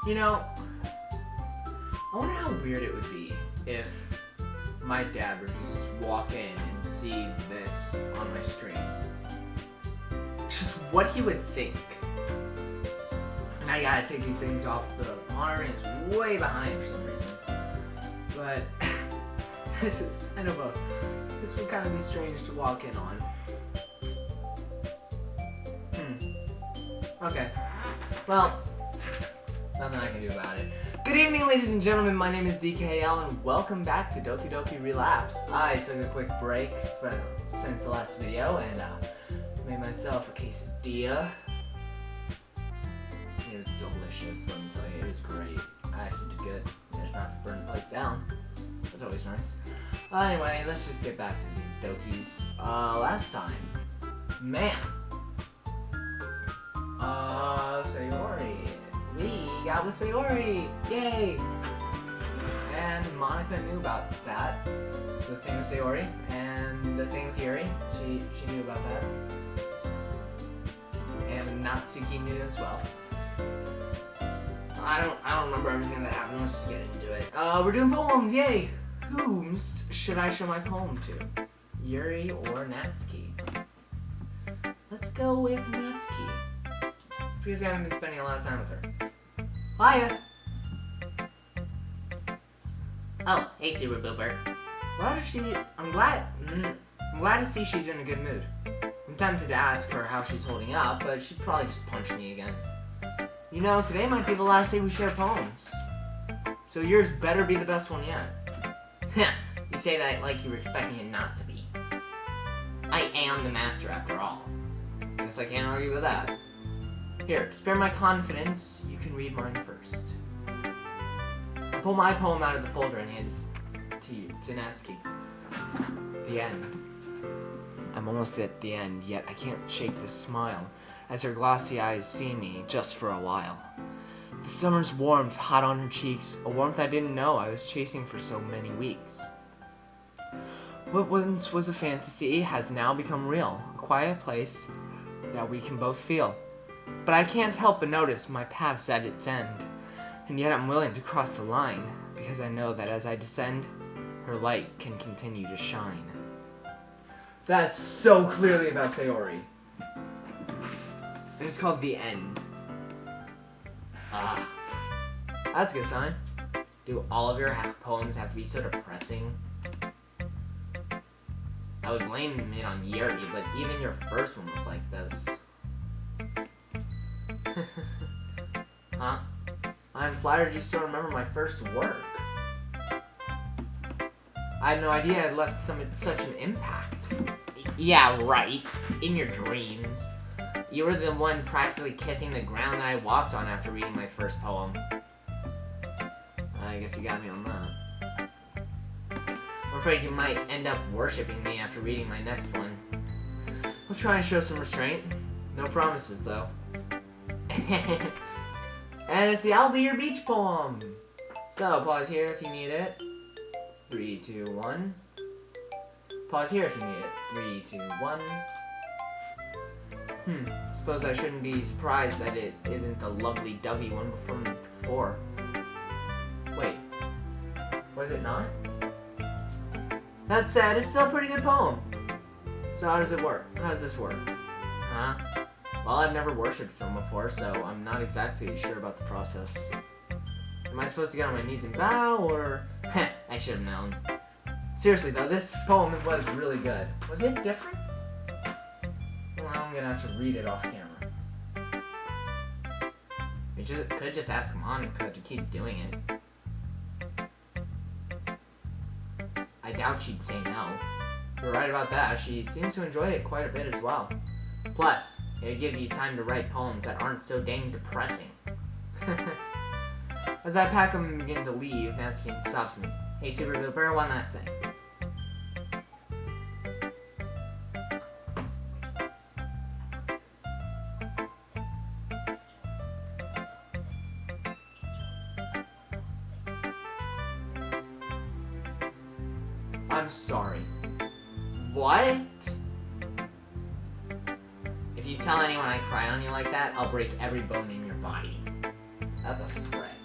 You know, I wonder how weird it would be if my dad were to just walk in and see this on my screen. Just what he would think. And I gotta take these things off the monitor and it's way behind for some reason. But this is kind of this would kind of be strange to walk in on. Okay. Well, nothing I can do about it. Good evening, ladies and gentlemen. My name is DKL, and welcome back to Doki Doki Relapse. I took a quick break since the last video and made myself a quesadilla. It was delicious, let me tell you. It was great. I actually did good. Managed not to burn the place down. That's always nice. Anyway, let's just get back to these Dokis. Last time, man. Sayori. We got with Sayori! Yay! And Monika knew about that. The thing with Sayori. And the thing with Yuri. She knew about that. And Natsuki knew as well. I don't remember everything that happened. Let's just get into it. We're doing poems, yay! Whom should I show my poem to? Yuri or Natsuki? Let's go with Natsuki. Because we haven't been spending a lot of time with her. Hiya! Oh, hey Super Booper. I'm glad to see she's in a good mood. I'm tempted to ask her how she's holding up, but she'd probably just punch me again. You know, today might be the last day we share poems. So yours better be the best one yet. You say that like you were expecting it not to be. I am the master after all. Guess I can't argue with that. Here, to spare my confidence, you can read mine first. I pull my poem out of the folder and hand it to Natsuki. The end. I'm almost at the end, yet I can't shake this smile as her glassy eyes see me just for a while. The summer's warmth hot on her cheeks, a warmth I didn't know I was chasing for so many weeks. What once was a fantasy has now become real, a quiet place that we can both feel. But I can't help but notice my path's at its end, and yet I'm willing to cross the line, because I know that as I descend, her light can continue to shine. That's so clearly about Sayori. And it's called The End. That's a good sign. Do all of your poems have to be so depressing? I would blame it on Yuri, but even your first one was like this. Huh? I'm flattered you still remember my first work. I had no idea I'd left such an impact. Yeah, right. In your dreams. You were the one practically kissing the ground that I walked on after reading my first poem. I guess you got me on that. I'm afraid you might end up worshipping me after reading my next one. I'll try and show some restraint. No promises, though. And it's the I'll Be Your Beach poem. So, pause here if you need it. 3, 2, 1. Pause here if you need it. 3, 2, 1. Suppose I shouldn't be surprised that it isn't the lovely Dougie one from before. Wait. Was it not? That said, it's still a pretty good poem. So how does it work? How does this work? Huh? Well, I've never worshipped someone before, so I'm not exactly sure about the process. Am I supposed to get on my knees and bow, or... I should have known. Seriously though, this poem was really good. Was it different? Well, I'm gonna have to read it off camera. We could just ask Monika to keep doing it. I doubt she'd say no. You're right about that. She seems to enjoy it quite a bit as well. Plus, it'd give you time to write poems that aren't so dang depressing. As I pack them and begin to leave, Natsuki stops me. Hey, Super Booper, one last thing. I'm sorry. What? If you tell anyone I cried on you like that, I'll break every bone in your body. That's a threat.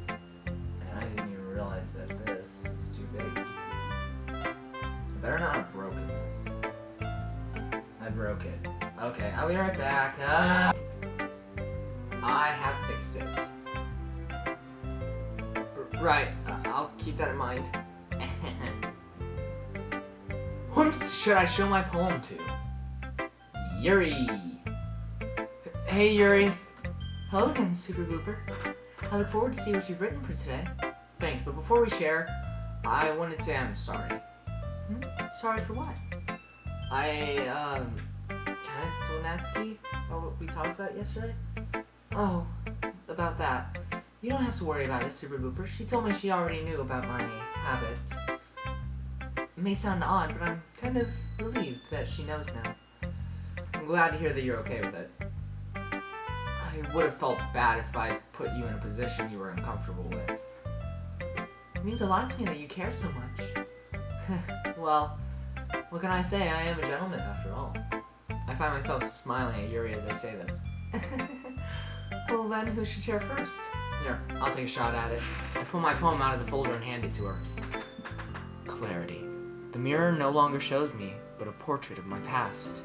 And I didn't even realize that this is too big. I better not have broken this. I broke it. Okay, I'll be right back. I have fixed it. Right, I'll keep that in mind. Whom should I show my poem to? Yuri! Hey Yuri! Hello again, Super Booper. I look forward to see what you've written for today. Thanks, but before we share, I wanted to say I'm sorry. Sorry for what? I, kinda told Natsuki about what we talked about yesterday? Oh, about that. You don't have to worry about it, Super Booper. She told me she already knew about my habit. It may sound odd, but I'm kind of relieved that she knows now. I'm glad to hear that you're okay with it. I would have felt bad if I put you in a position you were uncomfortable with. It means a lot to me that you care so much. Well, what can I say? I am a gentleman after all. I find myself smiling at Yuri as I say this. Well then, who should share first? Here, I'll take a shot at it. I pull my poem out of the folder and hand it to her. Clarity. The mirror no longer shows me, but a portrait of my past.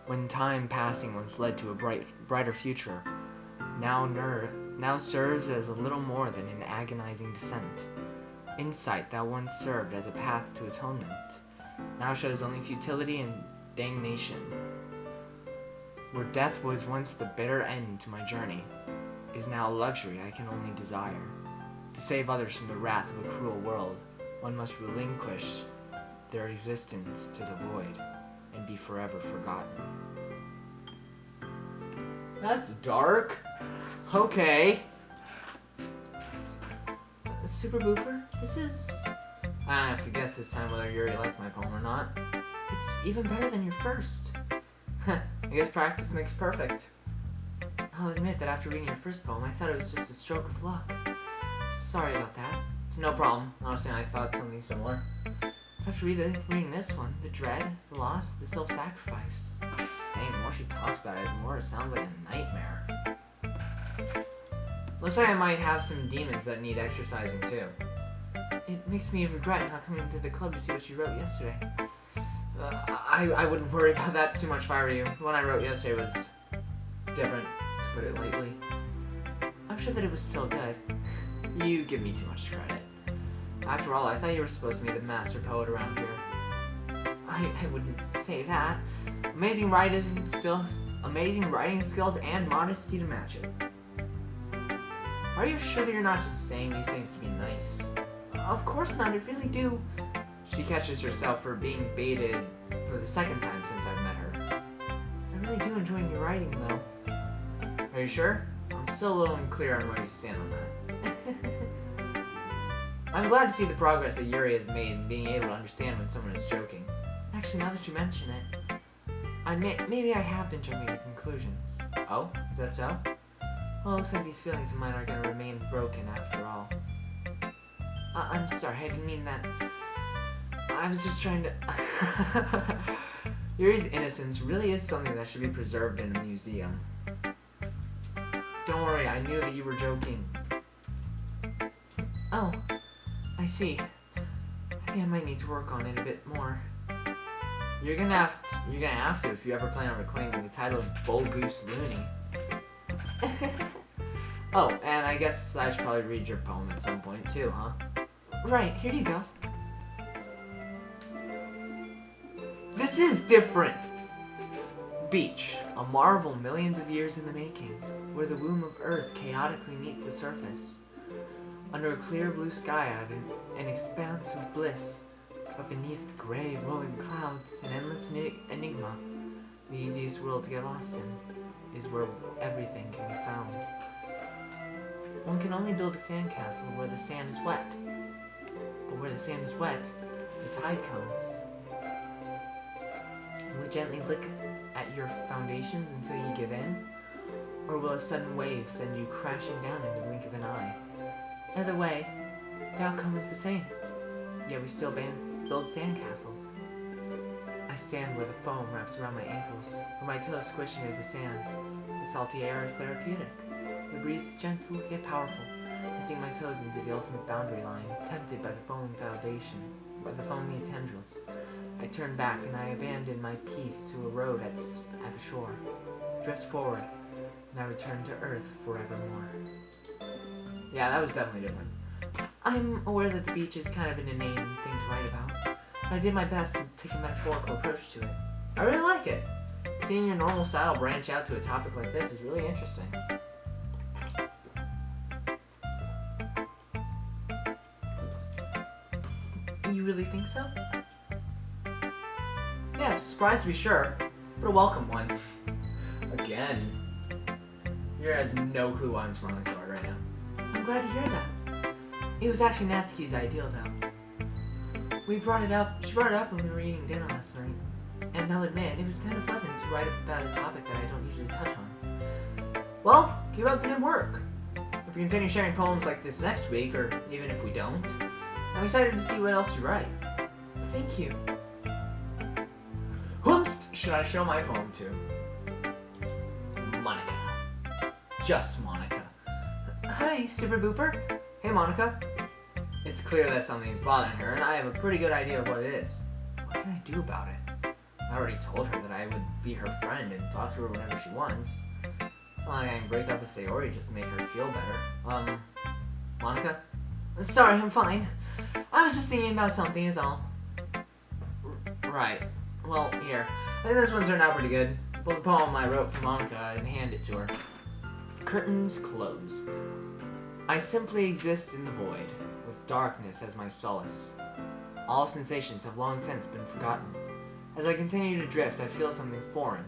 When time passing once led to a brighter future, now serves as a little more than an agonizing descent. Insight that once served as a path to atonement, now shows only futility and damnation. Where death was once the bitter end to my journey, is now a luxury I can only desire. To save others from the wrath of a cruel world, one must relinquish their existence to the void and be forever forgotten. That's dark. Okay. Super Booper, this is... I don't have to guess this time whether Yuri liked my poem or not. It's even better than your first. I guess practice makes perfect. I'll admit that after reading your first poem, I thought it was just a stroke of luck. Sorry about that. It's no problem. Honestly, I thought something similar. After reading this one, the dread, the loss, the self-sacrifice. Dang, the more she talks about it, the more it sounds like a nightmare. Looks like I might have some demons that need exercising too. It makes me regret not coming to the club to see what you wrote yesterday. I wouldn't worry about that too much if I were you. The one I wrote yesterday was different, to put it lightly. I'm sure that it was still good. You give me too much credit. After all, I thought you were supposed to be the master poet around here. I wouldn't say that. Amazing writing skills and modesty to match it. Are you sure that you're not just saying these things to be nice? Of course not, I really do. She catches herself for being baited for the second time since I've met her. I really do enjoy your writing, though. Are you sure? I'm still a little unclear on where you stand on that. I'm glad to see the progress that Yuri has made in being able to understand when someone is joking. Actually, now that you mention it, maybe I have been jumping to conclusions. Oh? Is that so? Well, it looks like these feelings of mine are going to remain broken after all. I'm sorry, I didn't mean that. I was just trying to... Yuri's innocence really is something that should be preserved in a museum. Don't worry, I knew that you were joking. Oh, I see. I think I might need to work on it a bit more. You're gonna have to if you ever plan on reclaiming the title of Bull Goose Looney. Oh, and I guess I should probably read your poem at some point too, huh? Right, here you go. This is different! Beach, a marvel millions of years in the making, where the womb of Earth chaotically meets the surface. Under a clear blue sky I have an expanse of bliss, but beneath gray rolling clouds, an endless enigma. The easiest world to get lost in is where everything can be found. One can only build a sandcastle where the sand is wet. But where the sand is wet, the tide comes. Will it gently lick at your foundations until you give in? Or will a sudden wave send you crashing down in the blink of an eye? Either way, the outcome is the same. Yet we still build sandcastles. I I stand where the foam wraps around my ankles, where my toes squish into the sand. The salty air is therapeutic. The breeze is gentle yet powerful. I sink my toes into the ultimate boundary line, tempted by the foamy foundation, by the foamy tendrils. I turn back and I abandon my piece to a road at the shore, drift forward, and I return to Earth forevermore. Yeah, that was definitely different. I'm aware that the beach is kind of an inane thing to write about, but I did my best to take a metaphorical approach to it. I really like it. Seeing your normal style branch out to a topic like this is really interesting. You really think so? Yeah, it's a surprise to be sure, but a welcome one. Again. Yuri has no clue why I'm smiling so hard right now. I'm glad to hear that. It was actually Natsuki's ideal, though. She brought it up when we were eating dinner last night. And I'll admit, it was kind of pleasant to write about a topic that I don't usually touch on. Well, keep up the good work. If we continue sharing poems like this next week, or even if we don't, I'm excited to see what else you write. Thank you. Whomst should I show my poem to? MONIKA. Just MONIKA. Hi, Super Booper. Hey, MONIKA. It's clear that something is bothering her, and I have a pretty good idea of what it is. What can I do about it? I already told her that I would be her friend and talk to her whenever she wants. It's not like I can break up with Sayori just to make her feel better. MONIKA? Sorry, I'm fine. I was just thinking about something is all. Right. Well, here. I think this one turned out pretty good. Pull the poem I wrote for MONIKA and hand it to her. Curtains close. I simply exist in the void, with darkness as my solace. All sensations have long since been forgotten. As I continue to drift, I feel something foreign.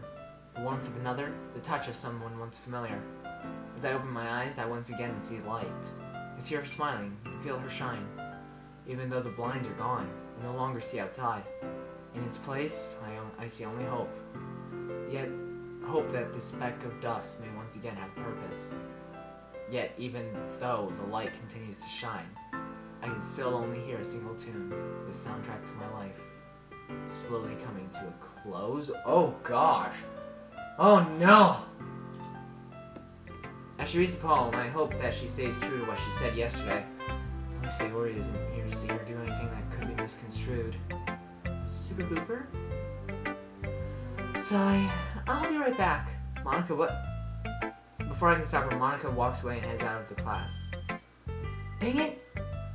The warmth of another, the touch of someone once familiar. As I open my eyes, I once again see light. I see her smiling, and feel her shine. Even though the blinds are gone, I no longer see outside. In its place, I see only hope. Yet, hope that this speck of dust may once again have purpose. Yet, even though the light continues to shine, I can still only hear a single tune, the soundtrack to my life, slowly coming to a close. Oh gosh! Oh no! As she reads the poem, I hope that she stays true to what she said yesterday. Only Sayori isn't here to see her do anything that could be misconstrued. Super Booper? Sigh. I'll be right back. MONIKA, what? Before I can stop her, MONIKA walks away and heads out of the class. Dang it!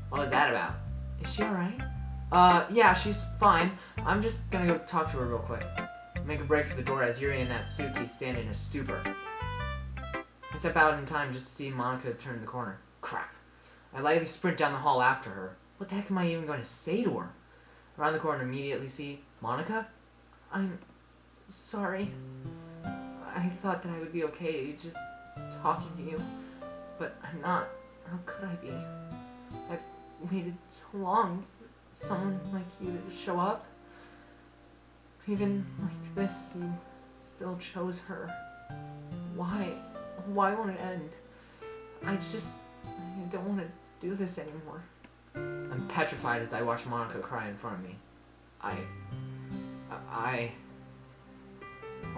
What was that about? Is she alright? Yeah, she's fine. I'm just gonna go talk to her real quick. Make a break for the door as Yuri and Natsuki stand in a stupor. I step out in time just to see MONIKA turn the corner. Crap. I lightly sprint down the hall after her. What the heck am I even going to say to her? Around the corner, immediately see MONIKA? I'm sorry. I thought that I would be okay just talking to you, but I'm not. How could I be? I've waited so long for someone like you to show up. Even like this, you still chose her. Why? Why won't it end? I don't want to do this anymore. I'm petrified as I watch MONIKA cry in front of me. I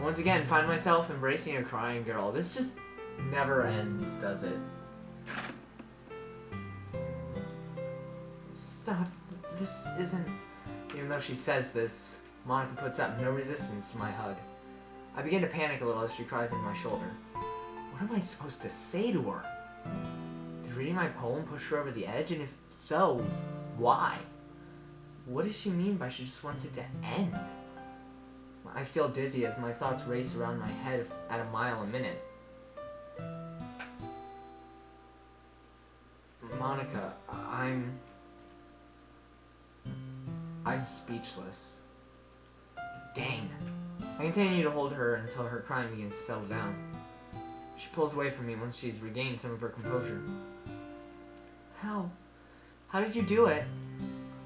once again find myself embracing a crying girl. This just never ends, does it? Stop. This isn't... Even though she says this, MONIKA puts up no resistance to my hug. I begin to panic a little as she cries into my shoulder. What am I supposed to say to her? Did reading my poem push her over the edge? And if so, why? What does she mean by she just wants it to end? I feel dizzy as my thoughts race around my head at a mile a minute. MONIKA, I'm speechless. Dang. I continue to hold her until her crying begins to settle down. She pulls away from me once she's regained some of her composure. How? How did you do it?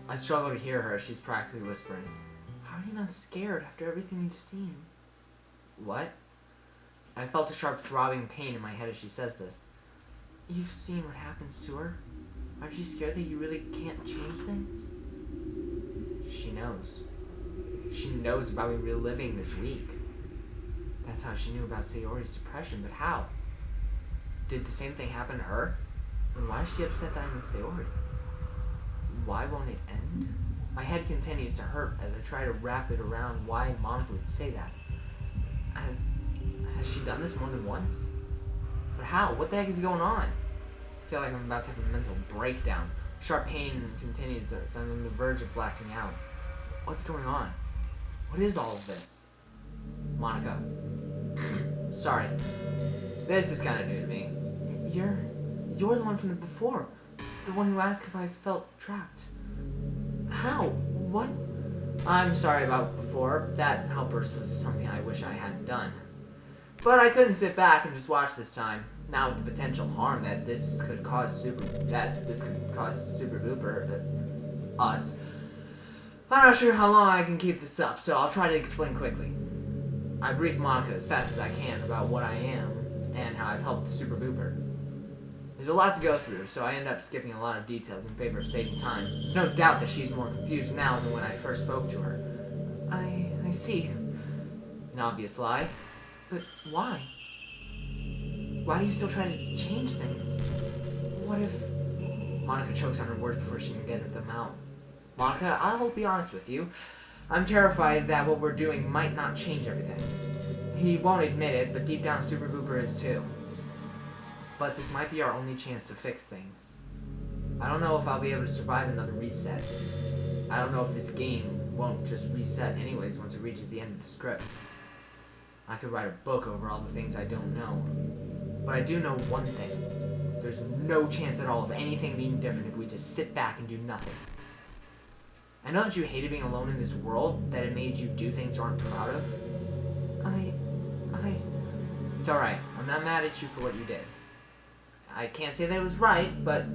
I struggle to hear her as she's practically whispering. How are you not scared after everything you've seen? What? I felt a sharp throbbing pain in my head as she says this. You've seen what happens to her. Aren't you scared that you really can't change things? She knows. She knows about me reliving this week. That's how she knew about Sayori's depression, but how? Did the same thing happen to her? And why is she upset that I'm with Sayori? Why won't it end? My head continues to hurt as I try to wrap it around why Monika would say that. Has she done this more than once? But how? What the heck is going on? I feel like I'm about to have a mental breakdown. Sharp pain continues as I'm on the verge of blacking out. What's going on? What is all of this? Monika. Sorry. This is kind of new to me. You're the one from the before. The one who asked if I felt trapped. How? What? I'm sorry about before. That outburst was something I wish I hadn't done. But I couldn't sit back and just watch this time. Now with the potential harm that this could cause Super Booper, us. I'm not sure how long I can keep this up, so I'll try to explain quickly. I brief Monika as fast as I can about what I am and how I've helped Super Booper. There's a lot to go through, so I end up skipping a lot of details in favor of saving time. There's no doubt that she's more confused now than when I first spoke to her. I see. An obvious lie. But why? Why do you still try to change things? What if... Monika chokes on her words before she can get them out. Monika, I'll be honest with you. I'm terrified that what we're doing might not change everything. He won't admit it, but deep down Super Booper is too. But this might be our only chance to fix things. I don't know if I'll be able to survive another reset. I don't know if this game won't just reset anyways once it reaches the end of the script. I could write a book over all the things I don't know. But I do know one thing. There's no chance at all of anything being different if we just sit back and do nothing. I know that you hated being alone in this world, that it made you do things you aren't proud of. It's alright. I'm not mad at you for what you did. I can't say that it was right, but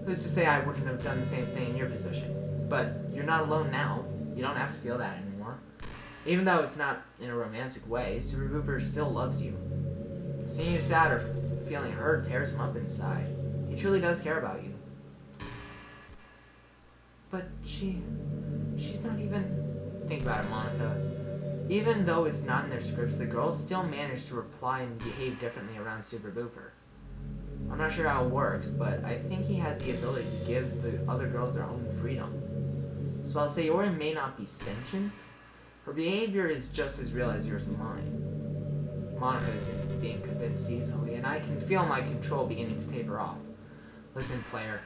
who's to say I wouldn't have done the same thing in your position. But you're not alone now. You don't have to feel that anymore. Even though it's not in a romantic way, Super Booper still loves you. Seeing you sad or feeling hurt tears him up inside. He truly does care about you. But she's not even... Think about it, Monika. Even though it's not in their scripts, the girls still manage to reply and behave differently around Super Booper. I'm not sure how it works, but I think he has the ability to give the other girls their own freedom. So while Sayori may not be sentient, her behavior is just as real as yours and mine. Monika isn't being convinced easily, and I can feel my control beginning to taper off. Listen, player.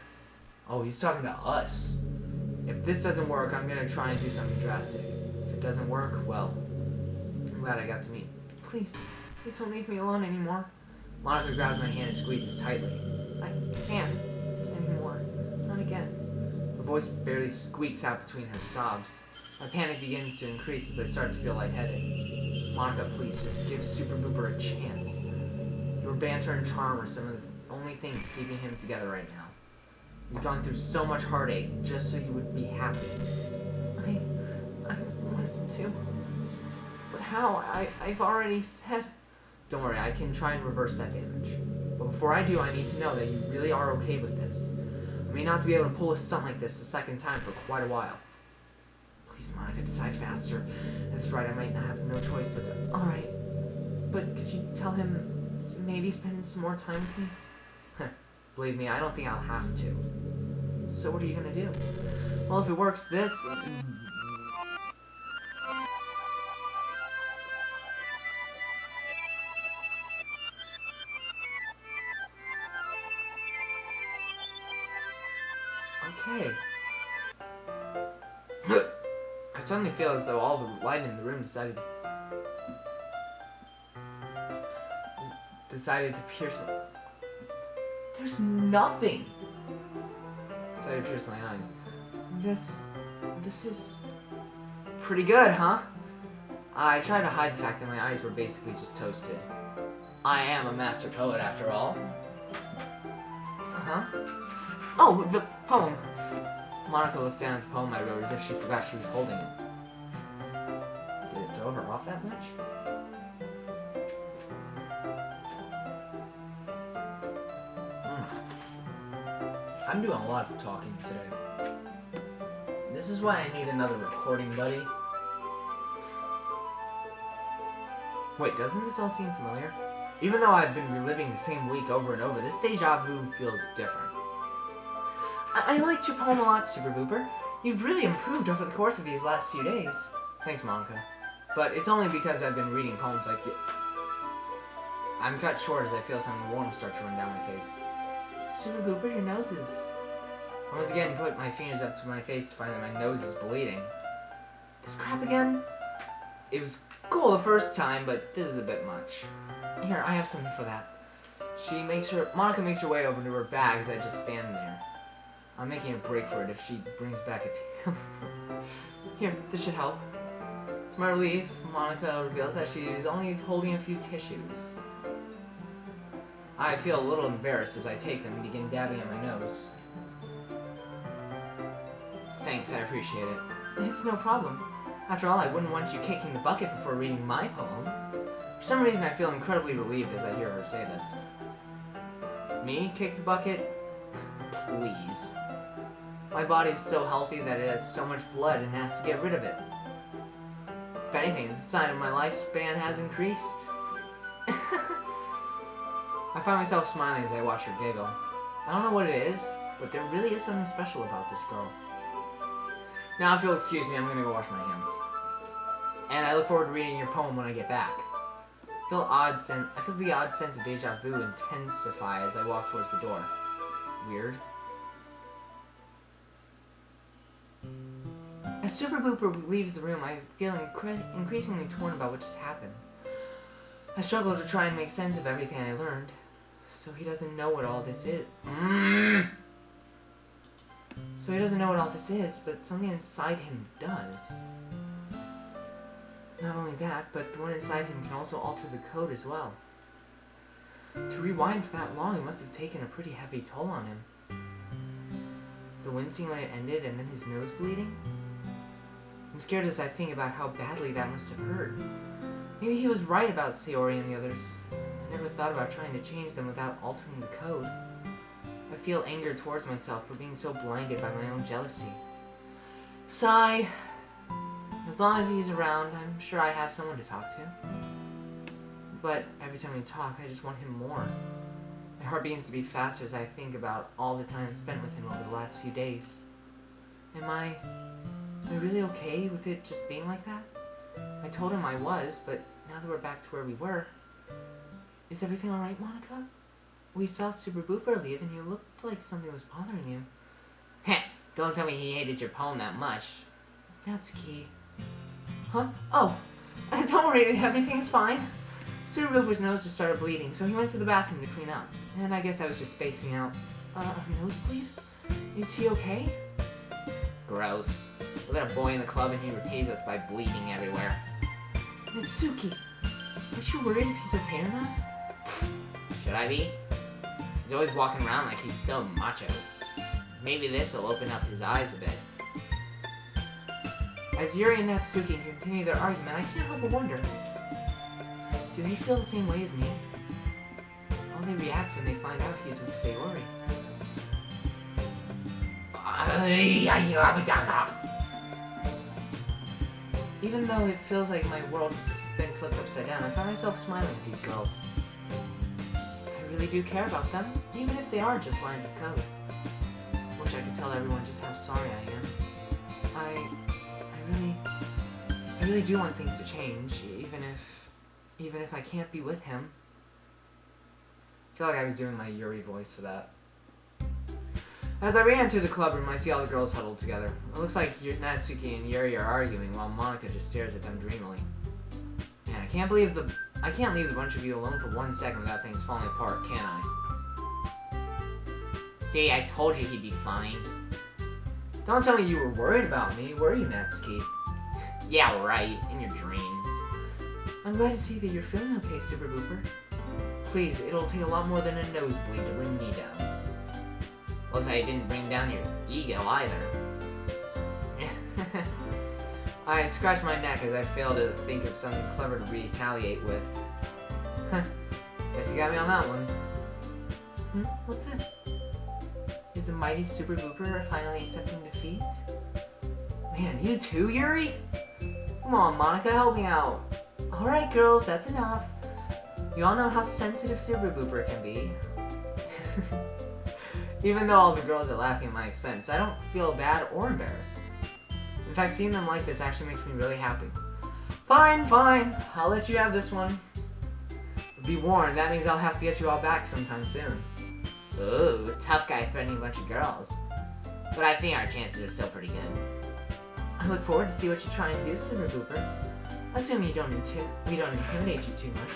Oh, he's talking to us. If this doesn't work, I'm gonna try and do something drastic. If it doesn't work, well, I'm glad I got to meet. Please don't leave me alone anymore. Monika grabs my hand and squeezes tightly. I can't anymore. Not again. Her voice barely squeaks out between her sobs. My panic begins to increase as I start to feel lightheaded. Monika, please, just give Super Booper a chance. Your banter and charm are some of the only things keeping him together right now. He's gone through so much heartache just so you would be happy. I want to. But how? I've already said... Don't worry, I can try and reverse that damage. But before I do, I need to know that you really are okay with this. I may not be able to pull a stunt like this a second time for quite a while. Please, Monika, decide faster. That's right, I might not have no choice but to... Alright. But could you tell him to maybe spend some more time with me? Believe me, I don't think I'll have to. So what are you gonna do? Well, if it works this... Okay. I suddenly feel as though all the light in the room decided to pierce my... There's nothing! Decided to pierce my eyes. This is pretty good, huh? I tried to hide the fact that my eyes were basically just toasted. I am a master poet after all. Uh-huh. Oh, the poem! Monika looks down at the poem I wrote as if she forgot she was holding it. Did it throw her off that much? I'm doing a lot of talking today. This is why I need another recording buddy. Wait, doesn't this all seem familiar? Even though I've been reliving the same week over and over, this deja vu feels different. I liked your poem a lot, Super Booper. You've really improved over the course of these last few days. Thanks, Monika. But it's only because I've been reading poems like you. I'm cut short as I feel something warm start to run down my face. Super Booper, your nose is... I once again put my fingers up to my face to find that my nose is bleeding. This crap again? It was cool the first time, but this is a bit much. Here, I have something for that. Monika makes her way over to her bag as I just stand there. I'm making a break for it if she brings back a tail. Here, this should help. To my relief, Monika reveals that she's only holding a few tissues. I feel a little embarrassed as I take them and begin dabbing at my nose. Thanks, I appreciate it. It's no problem. After all, I wouldn't want you kicking the bucket before reading my poem. For some reason, I feel incredibly relieved as I hear her say this. Me kick the bucket? Please. My body's so healthy that it has so much blood and has to get rid of it. If anything, it's a sign of my lifespan has increased. I find myself smiling as I watch her giggle. I don't know what it is, but there really is something special about this girl. Now, if you'll excuse me, I'm gonna go wash my hands. And I look forward to reading your poem when I get back. I feel the odd sense of deja vu intensify as I walk towards the door. Weird. As Super Booper leaves the room, I feel increasingly torn about what just happened. I struggle to try and make sense of everything I learned. So he doesn't know what all this is. So he doesn't know what all this is, but something inside him does. Not only that, but the one inside him can also alter the code as well. To rewind for that long, it must have taken a pretty heavy toll on him. The wincing when it ended, and then his nose bleeding. I'm scared as I think about how badly that must have hurt. Maybe he was right about Sayori and the others. I never thought about trying to change them without altering the code. I feel anger towards myself for being so blinded by my own jealousy. Sigh. As long as he's around, I'm sure I have someone to talk to. But every time we talk, I just want him more. My heart begins to beat faster as I think about all the time spent with him over the last few days. Am I really okay with it just being like that? I told him I was, but now that we're back to where we were... Is everything alright, Monika? We saw Super Booper leave and you looked like something was bothering you. Heh! Don't tell me he hated your poem that much. Natsuki. Huh? Oh! Don't worry, everything's fine. Super Booper's nose just started bleeding, so he went to the bathroom to clean up. And I guess I was just spacing out. A nosebleed? Is he okay? Gross. We got a boy in the club and he repays us by bleeding everywhere. Natsuki! Aren't you worried if he's okay or not? Should I be? He's always walking around like he's so macho. Maybe this will open up his eyes a bit. As Yuri and Natsuki continue their argument, I can't help but wonder. Do they feel the same way as me? How will they react when they find out he's with Sayori? Even though it feels like my world's been flipped upside down, I find myself smiling at these girls. I really do care about them, even if they are just lines of code. Wish I could tell everyone just how sorry I am. I really do want things to change, even if I can't be with him. I feel like I was doing my Yuri voice for that. As I re-enter to the club room, I see all the girls huddled together. It looks like Natsuki and Yuri are arguing while Monika just stares at them dreamily. Man, I can't leave the bunch of you alone for 1 second without things falling apart, can I? See, I told you he'd be fine. Don't tell me you were worried about me, were you, Natsuki? Yeah, right, in your dreams. I'm glad to see that you're feeling okay, Super Booper. Please, it'll take a lot more than a nosebleed to bring me down. Looks like it didn't bring down your ego either. I scratch my neck as I fail to think of something clever to retaliate with. Guess you got me on that one. What's this? Is the mighty Super Booper finally accepting defeat? Man, you too, Yuri? Come on, Monika, help me out. Alright girls, that's enough. You all know how sensitive Super Booper can be. Even though all the girls are laughing at my expense, I don't feel bad or embarrassed. In fact, seeing them like this actually makes me really happy. Fine, fine. I'll let you have this one. Be warned, that means I'll have to get you all back sometime soon. Ooh, tough guy threatening a bunch of girls. But I think our chances are still pretty good. I look forward to see what you try and do, Super Booper. Assuming we don't intimidate you too much.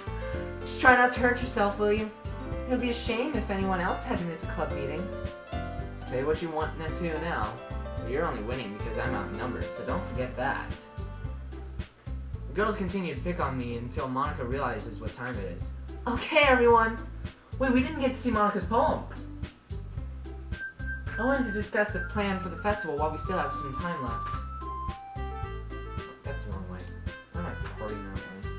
Just try not to hurt yourself, will you? It would be a shame if anyone else had to miss a club meeting. Say what you want to now. But you're only winning because I'm outnumbered, so don't forget that. The girls continue to pick on me until Monika realizes what time it is. Okay, everyone! Wait, we didn't get to see Monika's poem! I wanted to discuss the plan for the festival while we still have some time left. That's the wrong way. Why am I partying that way?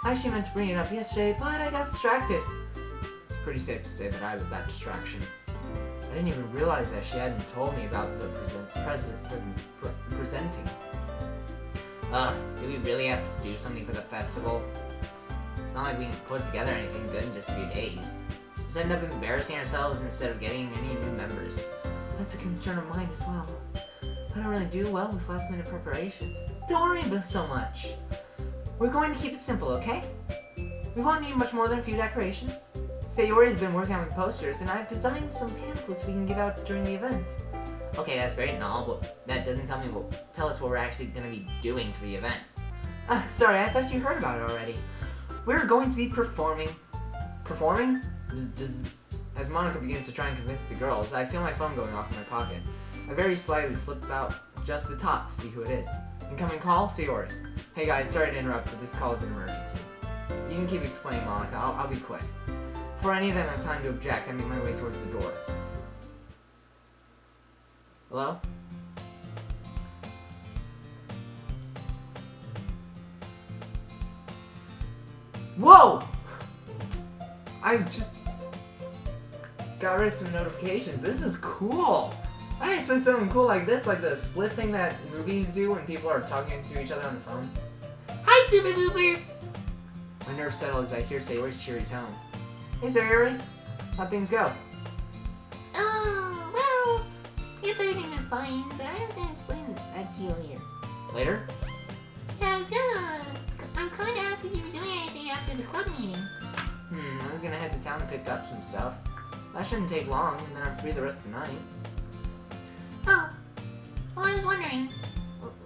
I actually meant to bring it up yesterday, but I got distracted. It's pretty safe to say that I was that distraction. I didn't even realize that she hadn't told me about the presenting. Do we really have to do something for the festival? It's not like we can put together anything good in just a few days. Just end up embarrassing ourselves instead of getting any new members. That's a concern of mine as well. I don't really do well with last minute preparations. Don't worry about so much. We're going to keep it simple, okay? We won't need much more than a few decorations. Sayori has been working on the posters, and I've designed some pamphlets we can give out during the event. Okay, that's great and all, but that doesn't tell us what we're actually going to be doing for the event. Sorry, I thought you heard about it already. We're going to be performing. Performing? As Monika begins to try and convince the girls, I feel my phone going off in my pocket. I very slightly slip out just the top to see who it is. Incoming call, Sayori. Hey guys, sorry to interrupt, but this call is an emergency. You can keep explaining, Monika. I'll be quick. Before any of them have time to object, I make my way towards the door. Hello? Whoa! I just got rid of some notifications. This is cool! I didn't expect something cool like this, like the split thing that movies do when people are talking to each other on the phone. Hi, Super Booper! My nerves settle as I hear Sayori's cheery tone. Hey, Sayori. How'd things go? Oh, well, I guess everything went fine, but I have to explain that to you later. Later? Yeah, I was going to ask if you were doing anything after the club meeting. I was gonna head to town to pick up some stuff. That shouldn't take long, and then I'm free the rest of the night. Oh, well, I was wondering,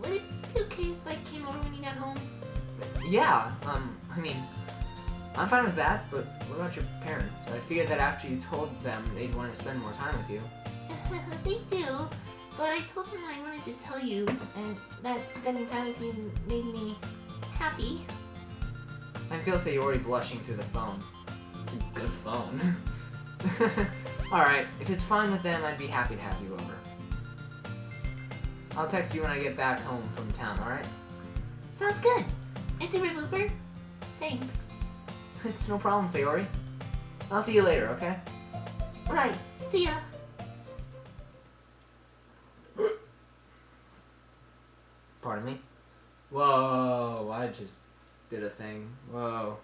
would it be okay if I came over when you got home? Yeah, I mean, I'm fine with that, but what about your parents? I figured that after you told them, they'd want to spend more time with you. They do, but I told them I wanted to tell you, and that spending time with you made me happy. I feel Sayori blushing through the phone. It's a good phone. Alright, if it's fine with them, I'd be happy to have you over. I'll text you when I get back home from town, alright? Sounds good. And Super Booper, thanks. It's no problem, Sayori. I'll see you later, okay? Right, see ya. Pardon me? Whoa, I just did a thing. Whoa.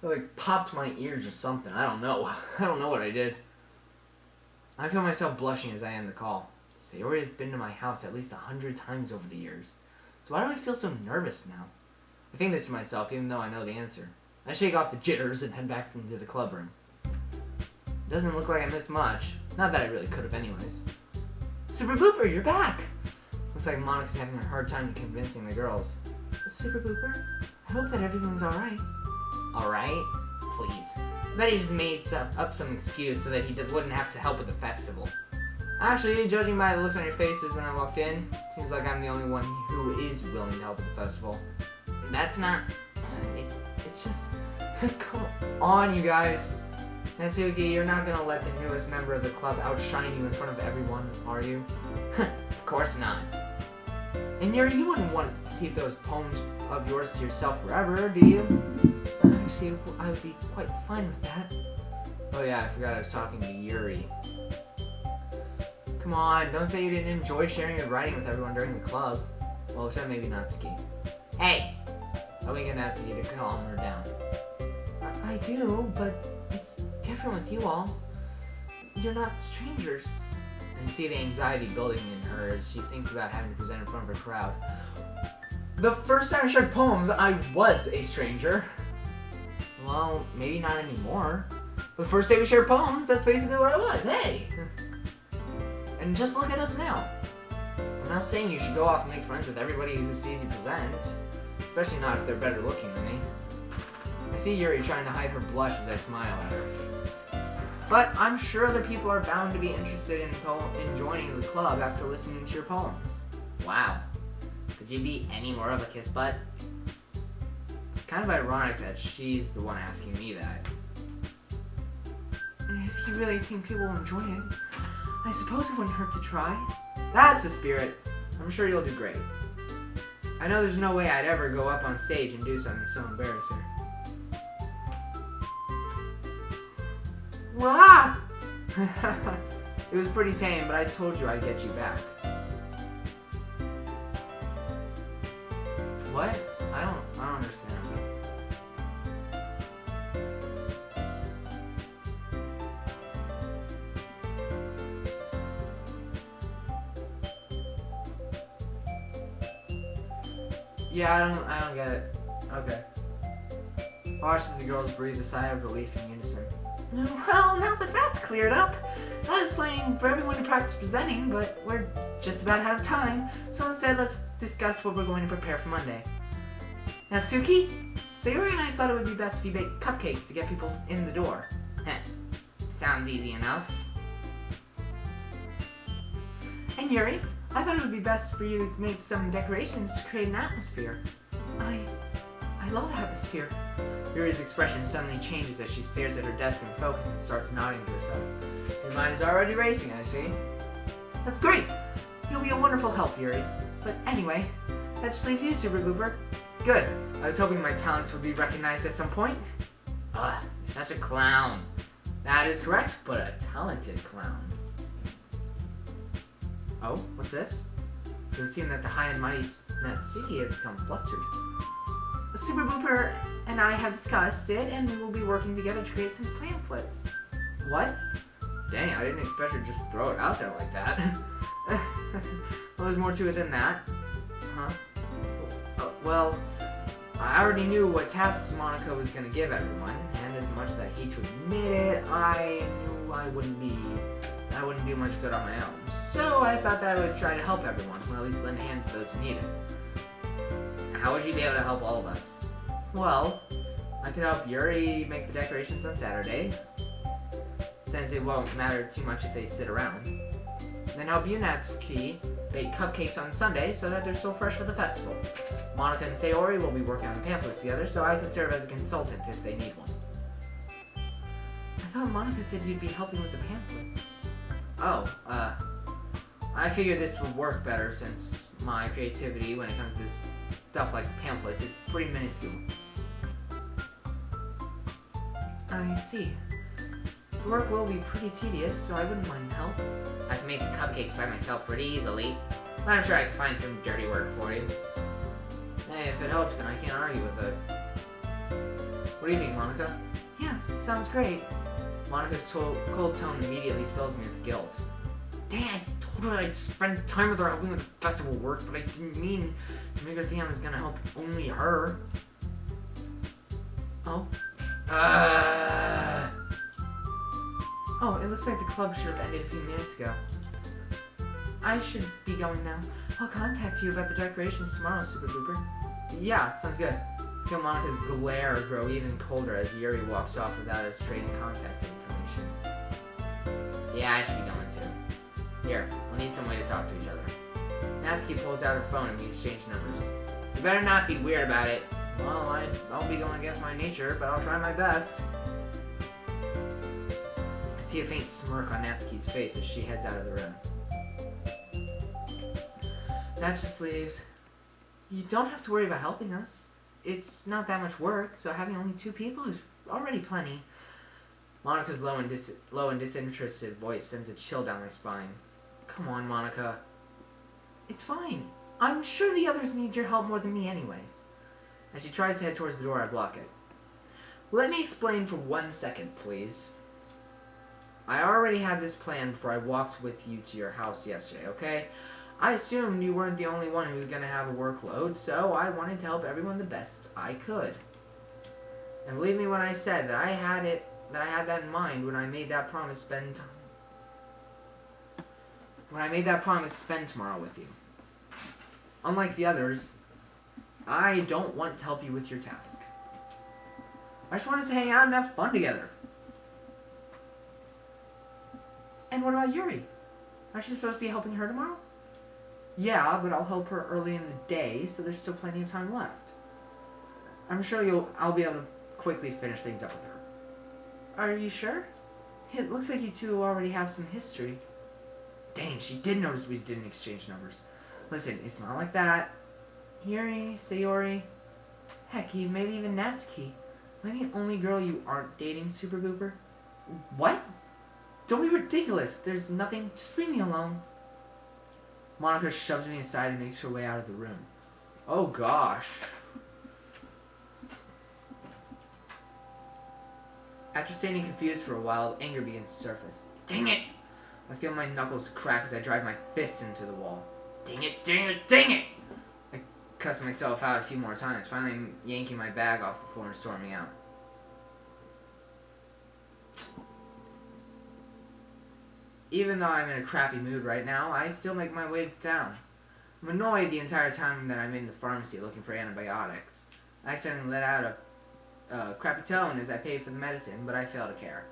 I like popped my ears or something. I don't know. I don't know what I did. I feel myself blushing as I end the call. Sayori has been to my house at least 100 times over the years. So why do I feel so nervous now? I think this to myself even though I know the answer. I shake off the jitters and head back into the club room. It doesn't look like I missed much. Not that I really could have anyways. Super Booper, you're back! Looks like Monika's having a hard time convincing the girls. Super Booper, I hope that everything's alright. Alright? Please. I bet he just made up some excuse so that he wouldn't have to help with the festival. Actually, judging by the looks on your faces when I walked in, seems like I'm the only one who is willing to help with the festival. That's not... it's just... Come on, you guys. Natsuki, you're not gonna let the newest member of the club outshine you in front of everyone, are you? Of course not. And you wouldn't want to keep those poems of yours to yourself forever, do you? Actually, I would be quite fine with that. Oh yeah, I forgot I was talking to Yuri. Come on, don't say you didn't enjoy sharing your writing with everyone during the club. Well, except maybe Natsuki. Hey! I'll get Natsuki to calm her down. I do, but it's different with you all. You're not strangers. And see the anxiety building in her as she thinks about having to present in front of a crowd. The first time I shared poems, I was a stranger. Well, maybe not anymore. The first day we shared poems, that's basically what I was. Hey! And just look at us now. I'm not saying you should go off and make friends with everybody who sees you present. Especially not if they're better looking than me. I see Yuri trying to hide her blush as I smile at her. But I'm sure other people are bound to be interested in joining the club after listening to your poems. Wow. Could you be any more of a kiss butt? It's kind of ironic that she's the one asking me that. If you really think people will enjoy it, I suppose it wouldn't hurt to try. That's the spirit. I'm sure you'll do great. I know there's no way I'd ever go up on stage and do something so embarrassing. Wah! It was pretty tame, but I told you I'd get you back. What? I don't understand. Yeah, I don't get it. Okay. Watch as the girls breathe a sigh of relief in unison. Well, now that that's cleared up, I was planning for everyone to practice presenting, but we're just about out of time, so instead let's discuss what we're going to prepare for Monday. Natsuki, Sayori and I thought it would be best if you baked cupcakes to get people in the door. Heh, sounds easy enough. And Yuri, I thought it would be best for you to make some decorations to create an atmosphere. I love atmosphere. Yuri's expression suddenly changes as she stares at her desk in focus and starts nodding to herself. Your mind is already racing, I see. That's great! You'll be a wonderful help, Yuri. But anyway, that just leaves you, Super Booper. Good. I was hoping my talents would be recognized at some point. Ugh, you're such a clown. That is correct, but a talented clown. Oh, what's this? It would seem that the high and mighty Natsuki has become flustered. Super Booper and I have discussed it, and we will be working together to create some pamphlets. What? Dang, I didn't expect her to just throw it out there like that. Well, there's more to it than that. Huh? Well, I already knew what tasks MONIKA was going to give everyone, and as much as I hate to admit it, I knew I wouldn't be much good on my own. So I thought that I would try to help everyone, or at least lend a hand to those who need it. How would you be able to help all of us? Well, I could help Yuri make the decorations on Saturday, since it won't matter too much if they sit around. Then help you, Natsuki, bake cupcakes on Sunday so that they're still fresh for the festival. MONIKA and Sayori will be working on the pamphlets together, so I can serve as a consultant if they need one. I thought MONIKA said you'd be helping with the pamphlets. Oh, I figured this would work better since my creativity when it comes to this stuff like pamphlets is pretty minuscule. I see. The work will be pretty tedious, so I wouldn't mind help. I can make the cupcakes by myself pretty easily, but I'm sure I can find some dirty work for you. Hey, if it helps, then I can't argue with it. What do you think, MONIKA? Yeah, sounds great. MONIKA's cold tone immediately fills me with guilt. Dang, I told her I'd spend time with her helping with the festival work, but I didn't mean to make her think I was gonna help only her. Oh? Oh, it looks like the club should have ended a few minutes ago. I should be going now. I'll contact you about the decorations tomorrow, Super Booper. Yeah, sounds good. Feel MONIKA's glare grow even colder as Yuri walks off without us trading contact information. Yeah, I should be going too. Here, we'll need some way to talk to each other. Natsuki pulls out her phone and we exchange numbers. You better not be weird about it. Well, I'll be going against my nature, but I'll try my best. I see a faint smirk on Natsuki's face as she heads out of the room. That just leaves... You don't have to worry about helping us. It's not that much work, so having only 2 people is already plenty. Monika's low and disinterested voice sends a chill down my spine. Come on, Monika. It's fine. I'm sure the others need your help more than me anyways. As she tries to head towards the door, I block it. Let me explain for 1 second, please. I already had this plan before I walked with you to your house yesterday, okay? I assumed you weren't the only one who was going to have a workload, so I wanted to help everyone the best I could. And believe me when I said that I had that in mind when I made that promise to spend tomorrow with you. Unlike the others, I don't want to help you with your task. I just want us to hang out and have fun together. And what about Yuri? Aren't you supposed to be helping her tomorrow? Yeah, but I'll help her early in the day, so there's still plenty of time left. I'm sure I'll be able to quickly finish things up with her. Are you sure? It looks like you two already have some history. Dang, she did notice we didn't exchange numbers. Listen, it's not like that. Yuri, Sayori, heck, maybe even Natsuki. Am I the only girl you aren't dating, Super Booper? What? Don't be ridiculous. There's nothing. Just leave me alone. Monika shoves me aside and makes her way out of the room. Oh gosh. After standing confused for a while, anger begins to surface. Dang it! I feel my knuckles crack as I drive my fist into the wall. Dang it, dang it, dang it! I cuss myself out a few more times, finally yanking my bag off the floor and storming out. Even though I'm in a crappy mood right now, I still make my way to town. I'm annoyed the entire time that I'm in the pharmacy looking for antibiotics. I accidentally let out a crappy tone as I paid for the medicine, but I fail to care.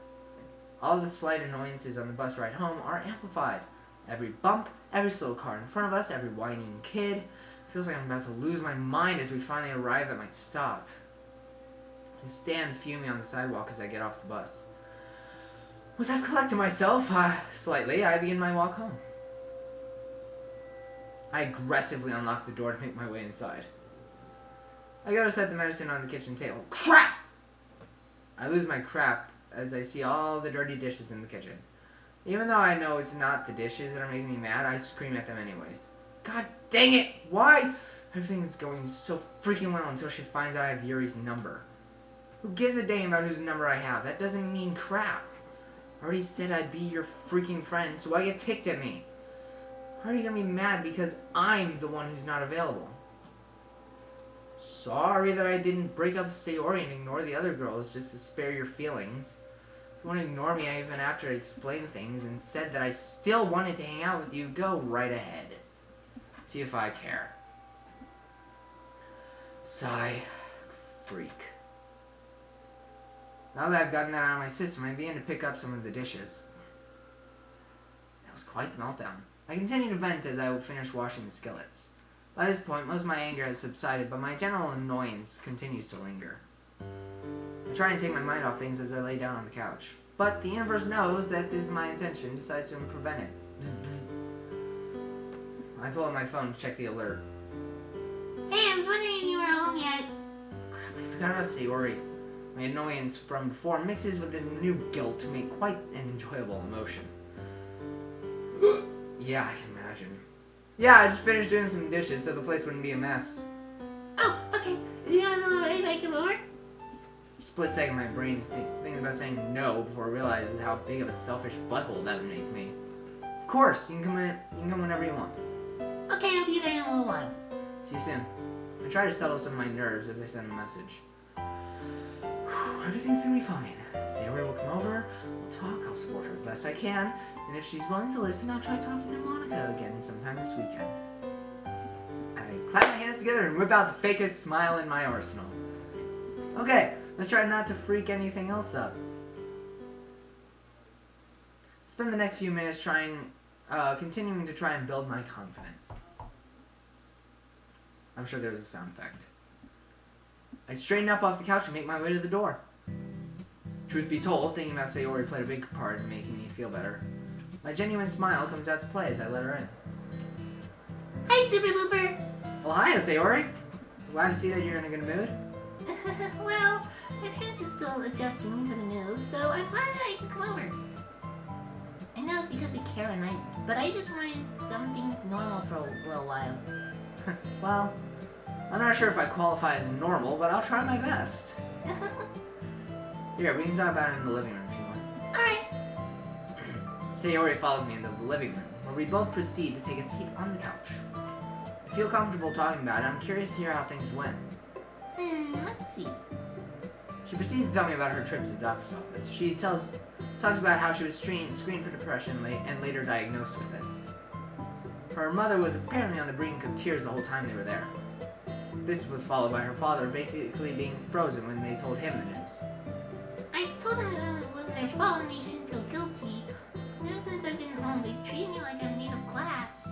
All the slight annoyances on the bus ride home are amplified. Every bump, every slow car in front of us, every whining kid. Feels like I'm about to lose my mind as we finally arrive at my stop. I stand fuming on the sidewalk as I get off the bus. Once I've collected myself, slightly, I begin my walk home. I aggressively unlock the door to make my way inside. I go to set the medicine on the kitchen table. Crap! I lose my crap as I see all the dirty dishes in the kitchen. Even though I know it's not the dishes that are making me mad, I scream at them anyways. God dang it! Why? Everything is going so freaking well until she finds out I have Yuri's number. Who gives a damn about whose number I have? That doesn't mean crap. I already said I'd be your freaking friend, so why get ticked at me? How are you gonna be mad because I'm the one who's not available? Sorry that I didn't break up with Sayori and ignore the other girls just to spare your feelings. If you want to ignore me even after I explained things and said that I still wanted to hang out with you, go right ahead. See if I care. Sigh. Freak. Now that I've gotten that out of my system, I begin to pick up some of the dishes. That was quite the meltdown. I continue to vent as I would finish washing the skillets. By this point, most of my anger has subsided, but my general annoyance continues to linger. I try and take my mind off things as I lay down on the couch. But the universe knows that this is my intention and decides to prevent it. Bzz, bzz. I pull out my phone to check the alert. Hey, I was wondering if you were home yet. Crap, I forgot about Sayori. My annoyance from before mixes with this new guilt to make quite an enjoyable emotion. Yeah, I can imagine. Yeah, I just finished doing some dishes so the place wouldn't be a mess. Oh, okay. Is he not already if I come over? Split second, my brain's thinking about saying no before I realized how big of a selfish butthole that would make me. Of course, you can come in. You can come whenever you want. Okay, I'll be there in a little while. See you soon. I try to settle some of my nerves as I send the message. Everything's gonna be fine. Sayori will come over, we'll talk, I'll support her the best I can, and if she's willing to listen, I'll try talking to Monika again sometime this weekend. I clap my hands together and whip out the fakest smile in my arsenal. Okay, let's try not to freak anything else up. Spend the next few minutes continuing to try and build my confidence. I'm sure there was a sound effect. I straighten up off the couch and make my way to the door. Truth be told, thinking about Sayori played a big part in making me feel better. My genuine smile comes out to play as I let her in. Hi, Super Looper. Well, hi, Sayori. Glad to see that you're in a good mood. Well, my parents are still adjusting to the news, so I'm glad that I can come over. I know it's because they care but I just wanted something normal for a little while. Well, I'm not sure if I qualify as normal, but I'll try my best. Here, we can talk about it in the living room if you want. Alright. Sayori follows me into the living room, where we both proceed to take a seat on the couch. I feel comfortable talking about it. I'm curious to hear how things went. Let's see. She proceeds to tell me about her trip to the doctor's office. She talks about how she was screened for depression and later diagnosed with it. Her mother was apparently on the brink of tears the whole time they were there. This was followed by her father basically being frozen when they told him the news. I told them it was their fault and they shouldn't feel guilty. Ever since I've been home, they've treated me like I'm made of glass.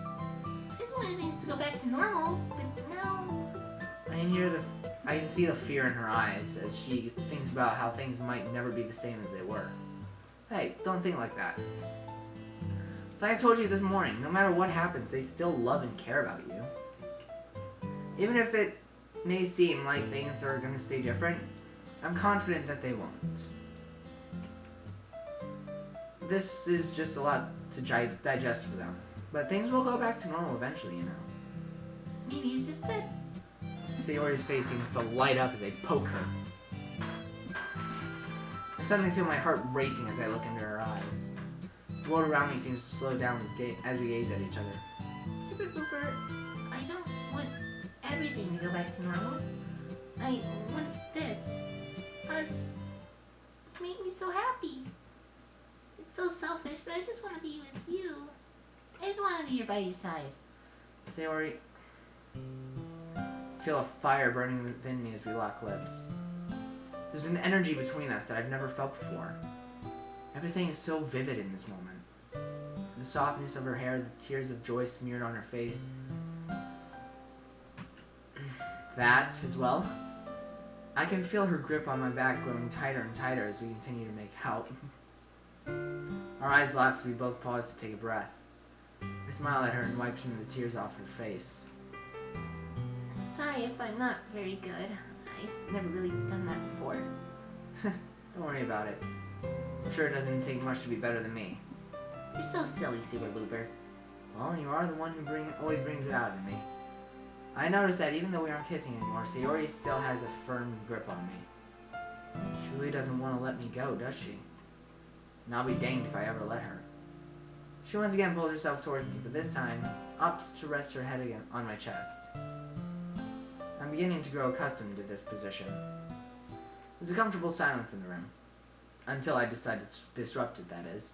I just wanted things to go back to normal, but now... I can see the fear in her eyes as she thinks about how things might never be the same as they were. Hey, don't think like that. It's like I told you this morning, no matter what happens, they still love and care about you. Even if it may seem like things are going to stay different, I'm confident that they won't. This is just a lot to digest for them, but things will go back to normal eventually, you know. Maybe it's just that... Sayori's face seems to light up as I poke her. I suddenly feel my heart racing as I look into her eyes. The world around me seems to slow down as we gaze at each other. Super Booper, I don't want everything to go back to normal. I want this. Us. Make me so happy. It's so selfish, but I just want to be with you. I just want to be here by your side. Sayori, I feel a fire burning within me as we lock lips. There's an energy between us that I've never felt before. Everything is so vivid in this moment. The softness of her hair, the tears of joy smeared on her face. That, as well. I can feel her grip on my back growing tighter and tighter as we continue to make out. Our eyes lock as we both pause to take a breath. I smile at her and wipe some of the tears off her face. Sorry if I'm not very good. I've never really done that before. Don't worry about it. I'm sure it doesn't take much to be better than me. You're so silly, Super Looper. Well, you are the one who always brings it out in me. I noticed that even though we aren't kissing anymore, Sayori still has a firm grip on me. She really doesn't want to let me go, does she? And I'll be danged if I ever let her. She once again pulls herself towards me, but this time opts to rest her head again on my chest. I'm beginning to grow accustomed to this position. There's a comfortable silence in the room. Until I decide to disrupt it, that is.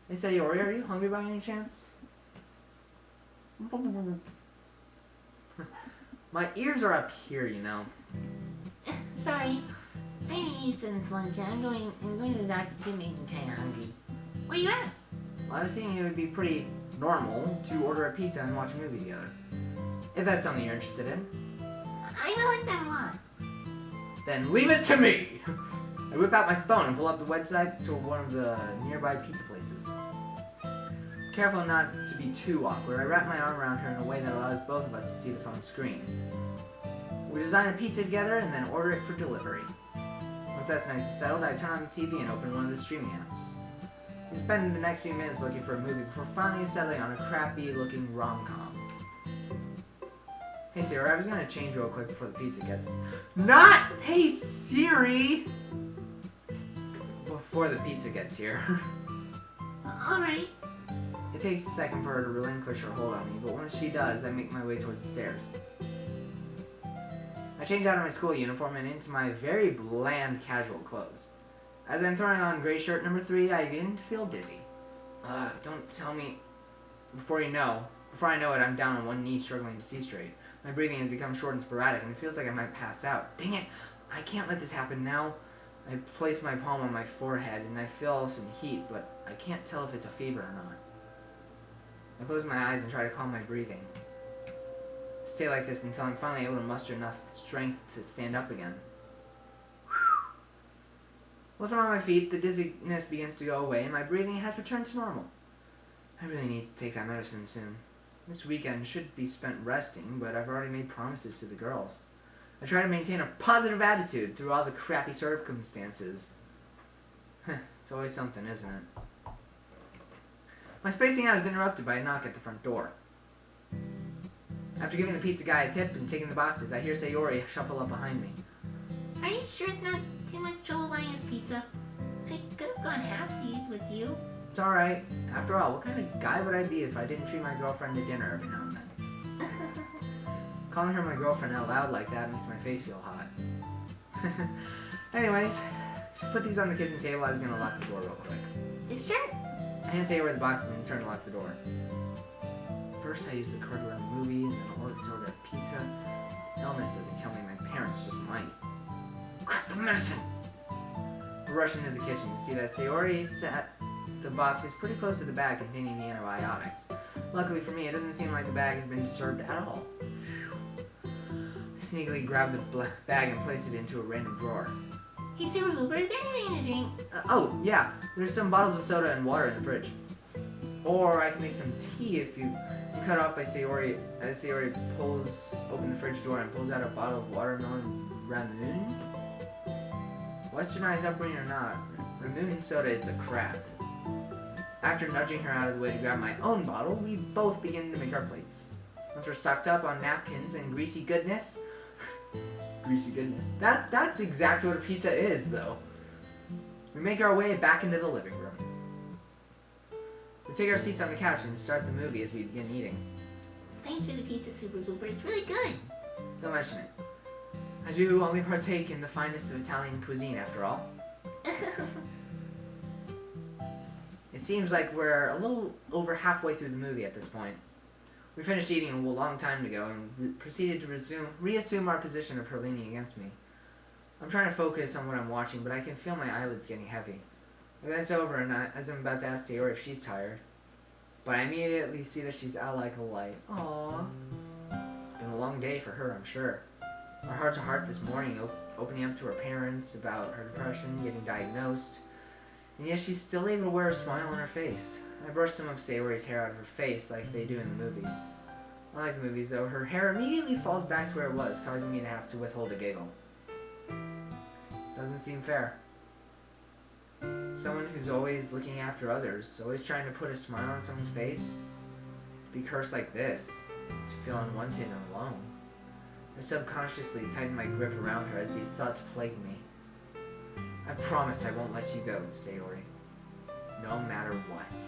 Hey, Sayori, are you hungry by any chance? My ears are up here, you know. Sorry. I didn't eat since lunch and I'm going to the doctor to make me kinda hungry. Why you ask? Well, I was thinking it would be pretty normal to order a pizza and watch a movie together. If that's something you're interested in. I know like that a lot. Then leave it to me! I whip out my phone and pull up the website to one of the nearby pizza places. Careful not to be too awkward, I wrap my arm around her in a way that allows both of us to see the phone screen. We design a pizza together and then order it for delivery. Once that's nice and settled, I turn on the TV and open one of the streaming apps. We spend the next few minutes looking for a movie before finally settling on a crappy-looking rom-com. Hey Siri, I was gonna change real quick before the pizza gets... Not! Hey Siri! Before the pizza gets here. Alright. It takes a second for her to relinquish her hold on me, but once she does, I make my way towards the stairs. I change out of my school uniform and into my very bland casual clothes. As I'm throwing on gray shirt number 3, I begin to feel dizzy. Don't tell me... Before I know it, I'm down on one knee struggling to see straight. My breathing has become short and sporadic, and it feels like I might pass out. Dang it! I can't let this happen now. I place my palm on my forehead, and I feel some heat, but I can't tell if it's a fever or not. I close my eyes and try to calm my breathing. Stay like this until I'm finally able to muster enough strength to stand up again. Once I'm on my feet, the dizziness begins to go away, and my breathing has returned to normal. I really need to take that medicine soon. This weekend should be spent resting, but I've already made promises to the girls. I try to maintain a positive attitude through all the crappy circumstances. It's always something, isn't it? My spacing out is interrupted by a knock at the front door. After giving the pizza guy a tip and taking the boxes, I hear Sayori shuffle up behind me. Are you sure it's not too much trouble buying us pizza? I could have gone halfsies with you. It's alright. After all, what kind of guy would I be if I didn't treat my girlfriend to dinner every now and then? Calling her my girlfriend out loud like that makes my face feel hot. Anyways, put these on the kitchen table. I was gonna lock the door real quick. Sure. I hand Sayori the boxes and turn to lock the door. First, I use the card to run the movie, and then I'll order a pizza. This illness doesn't kill me, my parents just might. Crap, the medicine! I rush into the kitchen to see that Sayori set the boxes pretty close to the bag containing the antibiotics. Luckily for me, it doesn't seem like the bag has been disturbed at all. I sneakily grab the bag and place it into a random drawer. Hey, Super Blooper, is there anything to drink? Oh, yeah, there's some bottles of soda and water in the fridge. Or I can make some tea if you cut off by Sayori, as Sayori pulls open the fridge door and pulls out a bottle of watermelon ramoon. Westernized upbringing or not, ramoon soda is the crap. After nudging her out of the way to grab my own bottle, we both begin to make our plates. Once we're stocked up on napkins and greasy goodness, greasy goodness, that's exactly what a pizza is, though. We make our way back into the living room. We take our seats on the couch and start the movie as we begin eating. Thanks for the pizza, Super Blooper. It's really good. Don't mention it. I do only partake in the finest of Italian cuisine, after all. It seems like we're a little over halfway through the movie at this point. We finished eating a long time ago and proceeded to reassume our position of her leaning against me. I'm trying to focus on what I'm watching, but I can feel my eyelids getting heavy. And then it's over, and as I'm about to ask Sayori if she's tired, but I immediately see that she's out like a light. Aww. It's been a long day for her, I'm sure. Our heart to heart this morning, opening up to her parents about her depression, getting diagnosed, and yet she's still able to wear a smile on her face. I brush some of Sayori's hair out of her face like they do in the movies. Unlike the movies, though, her hair immediately falls back to where it was, causing me to have to withhold a giggle. Doesn't seem fair. Someone who's always looking after others, always trying to put a smile on someone's face, to be cursed like this, to feel unwanted and alone. I subconsciously tighten my grip around her as these thoughts plague me. I promise I won't let you go, Sayori. No matter what.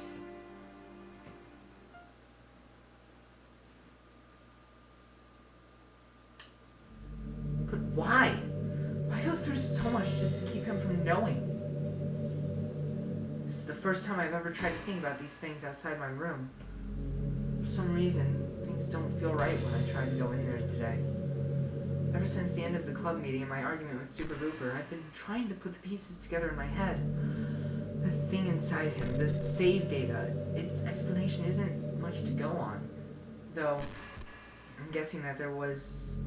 But why? Why go through so much just to keep him from knowing? This is the first time I've ever tried to think about these things outside my room. For some reason, things don't feel right when I try to go in there today. Ever since the end of the club meeting and my argument with Super Looper, I've been trying to put the pieces together in my head. The thing inside him, the save data, its explanation isn't much to go on. Though, I'm guessing that was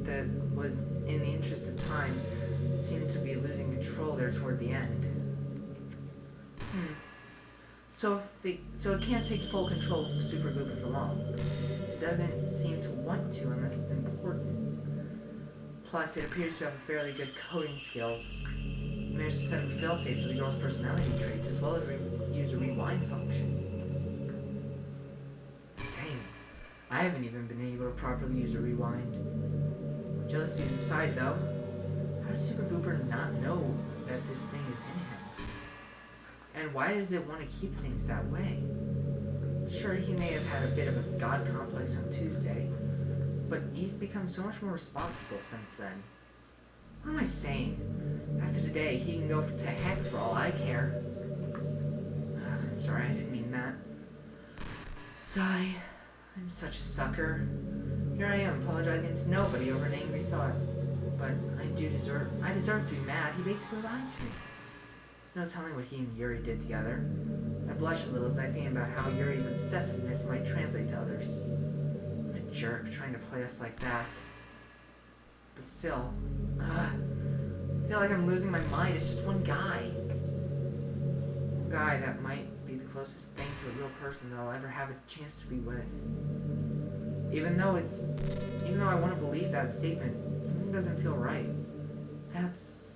in the interest of time, seemed to be losing control there toward the end. So it can't take full control of Super Looper for long. It doesn't seem to want to unless it's important. Plus, it appears to have fairly good coding skills. It managed to set up a failsafe for the girl's personality traits, as well as use a rewind function. Dang, I haven't even been able to properly use a rewind. Jealousy aside, though, how does Super Booper not know that this thing is in him? And why does it want to keep things that way? Sure, he may have had a bit of a god complex on Tuesday, but he's become so much more responsible since then. What am I saying? After today, he can go to heck for all I care. I'm sorry, I didn't mean that. Sigh. I'm such a sucker. Here I am, apologizing to nobody over an angry thought. But I deserve to be mad. He basically lied to me. There's no telling what he and Yuri did together. I blush a little as I think about how Yuri's obsessiveness might translate to others. A jerk trying to play us like that. But still, I feel like I'm losing my mind. It's just one guy. One guy that might be the closest thing to a real person that I'll ever have a chance to be with. Even though I want to believe that statement, something doesn't feel right. That's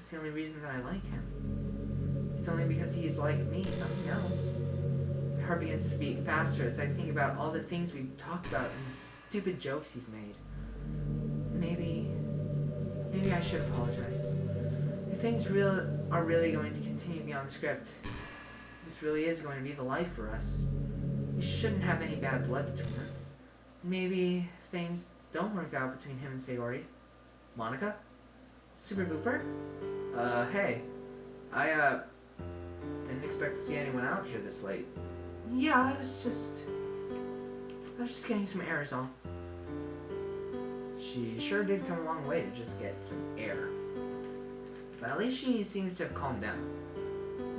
the only reason that I like him. It's only because he's like me, nothing else. My heart begins to beat faster as I think about all the things we've talked about and the stupid jokes he's made. Maybe I should apologize. If things are really going to continue beyond the script, this really is going to be the life for us. We shouldn't have any bad blood between us. Maybe things don't work out between him and Sayori. Monika? Super Booper? Hey. I, didn't expect to see anyone out here this late. Yeah, I was just getting some air is all. She sure did come a long way to just get some air. But at least she seems to have calmed down.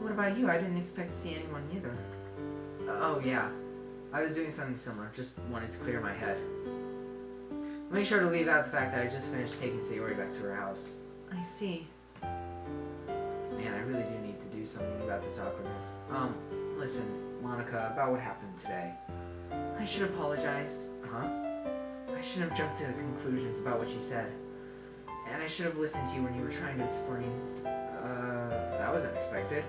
What about you? I didn't expect to see anyone either. Oh yeah, I was doing something similar, just wanted to clear my head. Make sure to leave out the fact that I just finished taking Sayori back to her house. I see. Man, I really do need to do something about this awkwardness. Listen, Monika, about what happened today. I should apologize. Huh? I shouldn't have jumped to the conclusions about what you said. And I should have listened to you when you were trying to explain. That was unexpected.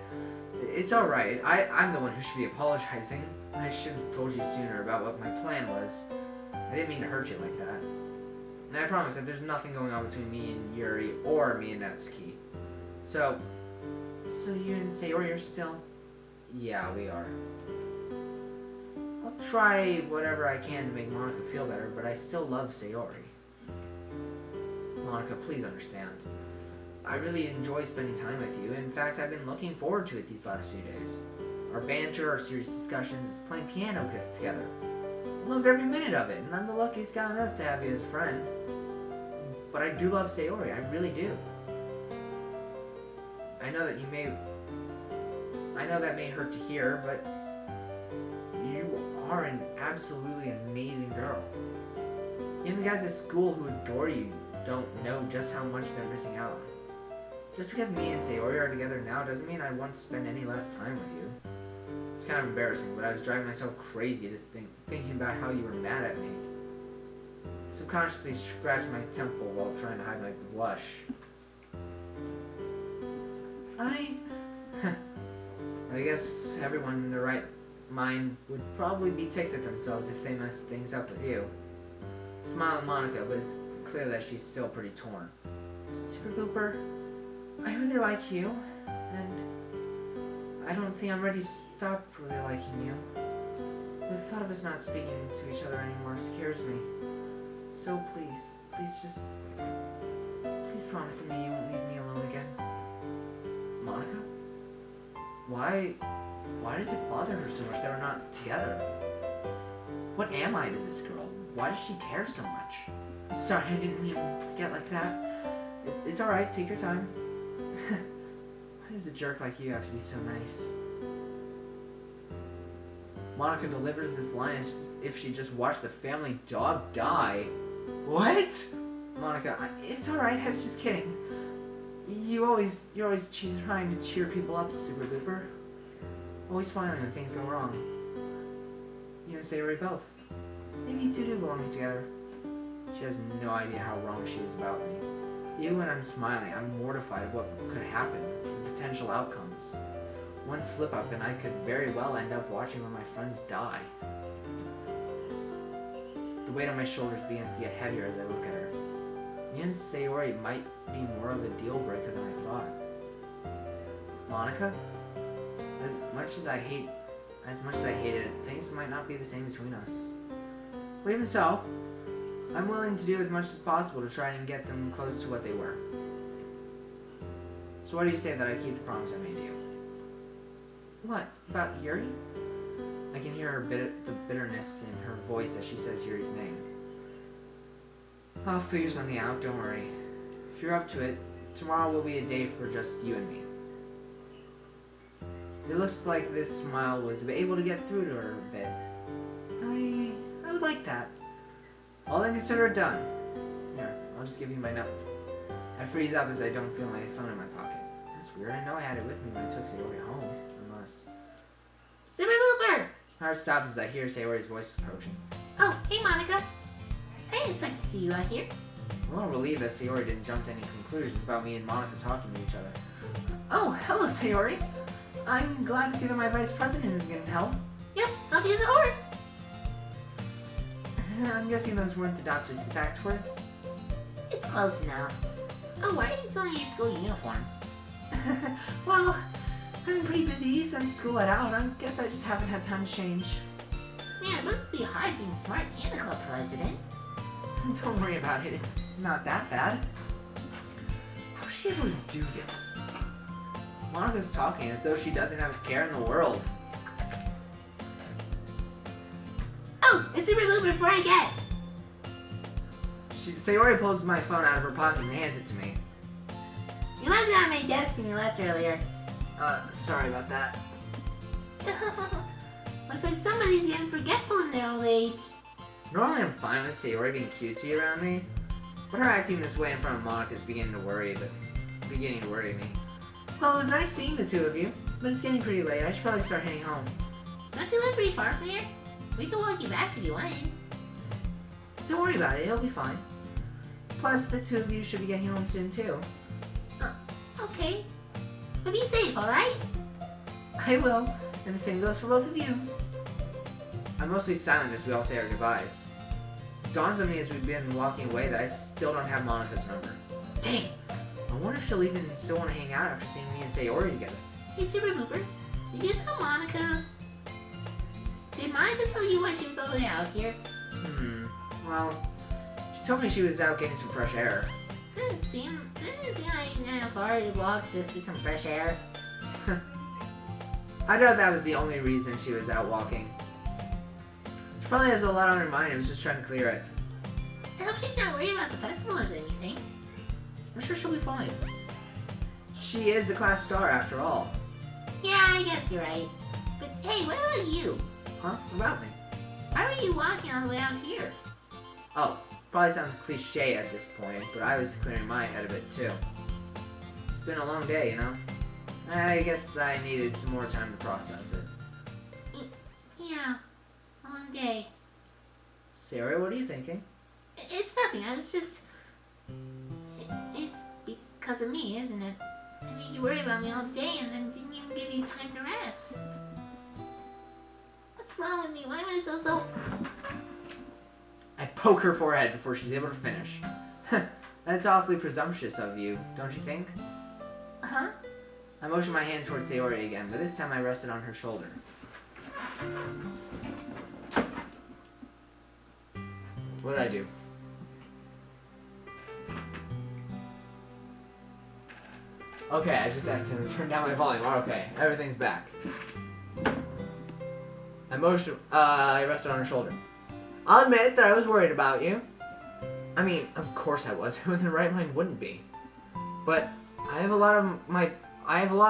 It's alright. I'm the one who should be apologizing. I should have told you sooner about what my plan was. I didn't mean to hurt you like that. And I promise that there's nothing going on between me and Yuri or me and Natsuki. So you and Sayori are still... Yeah, we are. I'll try whatever I can to make Monika feel better, but I still love Sayori. Monika, please understand. I really enjoy spending time with you. In fact, I've been looking forward to it these last few days. Our banter, our serious discussions, playing piano together. I loved every minute of it, and I'm the luckiest guy on earth to have you as a friend. But I do love Sayori, I really do. I know that may hurt to hear, but you are an absolutely amazing girl. Even the guys at school who adore you don't know just how much they're missing out on. Just because me and Sayori are together now doesn't mean I want to spend any less time with you. It's kind of embarrassing, but I was driving myself crazy to thinking about how you were mad at me. Subconsciously scratched my temple while trying to hide my blush. I guess everyone in their right mind would probably be ticked at themselves if they messed things up with you. Smile at Monika, but it's clear that she's still pretty torn. Super Booper, I really like you, and I don't think I'm ready to stop really liking you. The thought of us not speaking to each other anymore scares me. So please promise me you won't leave me alone again. Monika? Why does it bother her so much that we're not together? What am I to this girl? Why does she care so much? Sorry, I didn't mean to get like that. It's alright, take your time. Why does a jerk like you have to be so nice? Monika delivers this line as if she just watched the family dog die. What? Monika, it's alright, I was just kidding. You're always trying to cheer people up, Super Duper. Always smiling when things go wrong. You and Sayori both. Maybe you two do belong together. She has no idea how wrong she is about me. Even when I'm smiling, I'm mortified of what could happen, the potential outcomes. One slip up and I could very well end up watching one of my friends die. The weight on my shoulders begins to get heavier as I look at her. Me and Sayori might be more of a deal breaker than I thought. Monika? As much as I hated it, things might not be the same between us. But even so, I'm willing to do as much as possible to try and get them close to what they were. So what do you say that I keep the promise I made to you? What? About Yuri? I can hear the bitterness in her voice as she says Yuri's name. I'll figure something out, don't worry. If you're up to it, tomorrow will be a day for just you and me. It looks like this smile was able to get through to her a bit. I would like that. All things considered, done. Here, I'll just give you my note. I freeze up as I don't feel my phone in my pocket. That's weird. I know I had it with me when I took Sayori home. Unless... Super Booper! My heart stops as I hear Sayori's voice approaching. Oh, hey Monika. I didn't expect to see you out here. I'm a little relieved that Sayori didn't jump to any conclusions about me and Monika talking to each other. Oh, hello, Sayori. I'm glad to see that my vice president is getting help. Yep, I'll be the horse. I'm guessing those weren't the doctor's exact words. It's close enough. Oh, why are you still in your school uniform? Well, I've been pretty busy since school let out. I guess I just haven't had time to change. Man, it must be hard being smart and a club president. Don't worry about it. It's not that bad. How's she able to do this? Monika's talking as though she doesn't have a care in the world. Oh, it's a remove before I get. Sayori pulls my phone out of her pocket and hands it to me. You left it on my desk when you left earlier. Sorry about that. Looks like somebody's getting forgetful in their old age. Normally I'm fine with Sayori being cutesy around me, but her acting this way in front of Monika is beginning to worry me. Well, it was nice seeing the two of you, but it's getting pretty late. I should probably start heading home. Don't you live pretty far from here? We can walk you back if you want. Don't worry about it. It'll be fine. Plus, the two of you should be getting home soon, too. Okay. But be safe, alright? I will, and the same goes for both of you. I'm mostly silent as we all say our goodbyes. It dawns on me as we've been walking away that I still don't have Monika's number. Dang! I wonder if she'll even still want to hang out after seeing me and Sayori together. Hey, Super Booper, did you tell Monika? Did Monika tell you why she was all the way out here? Well, she told me she was out getting some fresh air. Didn't seem like far to walk just for some fresh air. I doubt that was the only reason she was out walking. She probably has a lot on her mind and was just trying to clear it. I hope she's not worried about the festival or anything. I'm sure she'll be fine. She is the class star after all. Yeah, I guess you're right. But hey, what about you? Huh? What about me? Why were you walking all the way out here? Oh, probably sounds cliche at this point, but I was clearing my head a bit too. It's been a long day, you know? I guess I needed some more time to process it. Yeah, a long day. Sarah, what are you thinking? It's nothing, I was just... It's because of me, isn't it? I made you worry about me all day and then didn't even give you time to rest. What's wrong with me? Why am I so... I poke her forehead before she's able to finish. That's awfully presumptuous of you, don't you think? Huh? I motioned my hand towards Sayori again, but this time I rested on her shoulder. What did I do? Okay, I just accidentally turned down my volume. Okay, everything's back. I rested on her shoulder. I'll admit that I was worried about you. I mean, of course I was. Who in their right mind wouldn't be? But I have a lot on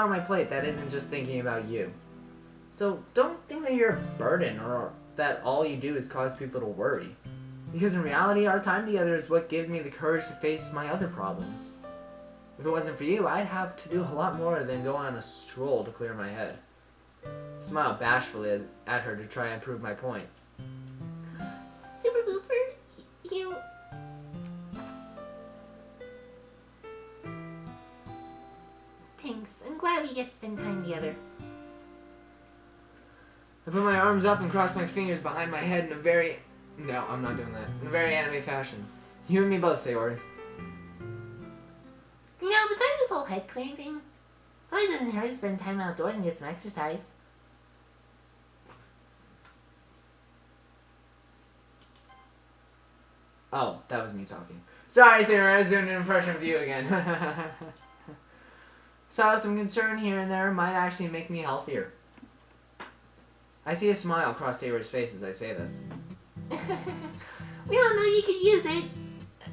my plate that isn't just thinking about you. So don't think that you're a burden or that all you do is cause people to worry. Because in reality, our time together is what gives me the courage to face my other problems. If it wasn't for you, I'd have to do a lot more than go on a stroll to clear my head. I smiled bashfully at her to try and prove my point. Super Booper, you... Thanks. I'm glad we get to spend time together. I put my arms up and crossed my fingers behind my head in a very... No, I'm not doing that. In a very anime fashion. You and me both, Sayori. You know, besides this whole head clearing thing, probably doesn't hurt to spend time outdoors and get some exercise. Oh, that was me talking. Sorry, Sayori, I was doing an impression of you again. So, some concern here and there might actually make me healthier. I see a smile cross Sayori's face as I say this. We all know you could use it.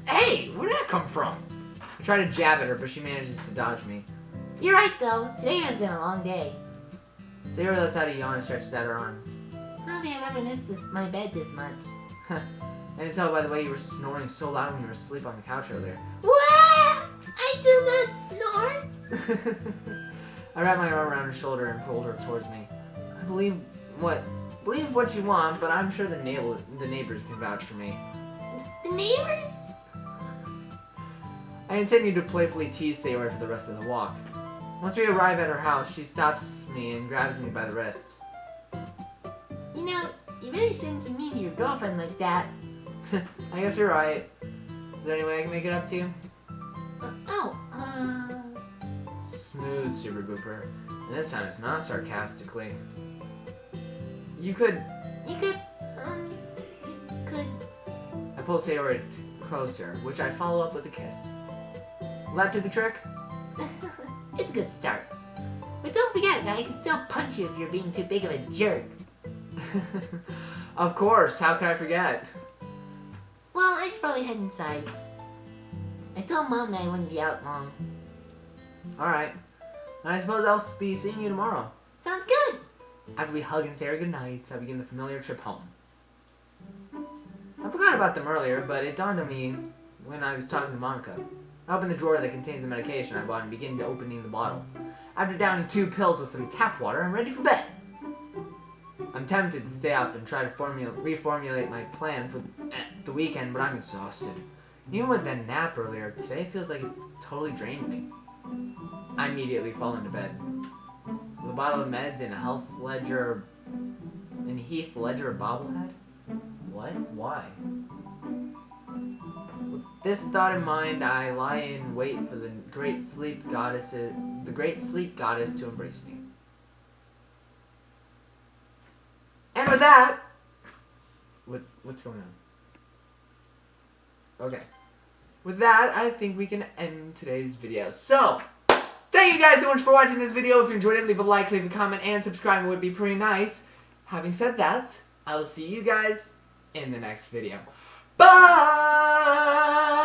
Hey, where did that come from? I try to jab at her, but she manages to dodge me. You're right, though. Today has been a long day. Sayori lets out a yawn and stretches out her arms. I don't think I've ever missed my bed this much. I can tell by the way you were snoring so loud when you were asleep on the couch earlier. What? I do not snore. I wrapped my arm around her shoulder and pulled her towards me. I believe what you want, but I'm sure the neighbors can vouch for me. The neighbors? I continue to playfully tease Sayori for the rest of the walk. Once we arrive at her house, she stops me and grabs me by the wrists. You know, you really shouldn't be mean to your girlfriend like that. I guess you're right. Is there any way I can make it up to you? Smooth, Super Booper. And this time it's not sarcastically. You could... You could. I pull Sayori closer, which I follow up with a kiss. Will that do the trick? It's a good start. But don't forget, I can still punch you if you're being too big of a jerk. Of course, how could I forget? Well, I should probably head inside. I told Mom that I wouldn't be out long. Alright. And I suppose I'll be seeing you tomorrow. Sounds good! After we hug and say our goodnights, I begin the familiar trip home. I forgot about them earlier, but it dawned on me when I was talking to MONIKA. I open the drawer that contains the medication I bought and begin opening the bottle. After downing 2 pills with some tap water, I'm ready for bed. I'm tempted to stay up and try to reformulate my plan for the weekend, but I'm exhausted. Even with that nap earlier, today feels like it's totally drained me. I immediately fall into bed. With a bottle of meds and a Heath Ledger bobblehead? What? Why? With this thought in mind, I lie in wait for the great sleep goddess to embrace me. And with that, what's going on? Okay. With that, I think we can end today's video. So, thank you guys so much for watching this video. If you enjoyed it, leave a like, leave a comment, and subscribe. It would be pretty nice. Having said that, I will see you guys in the next video. Bye!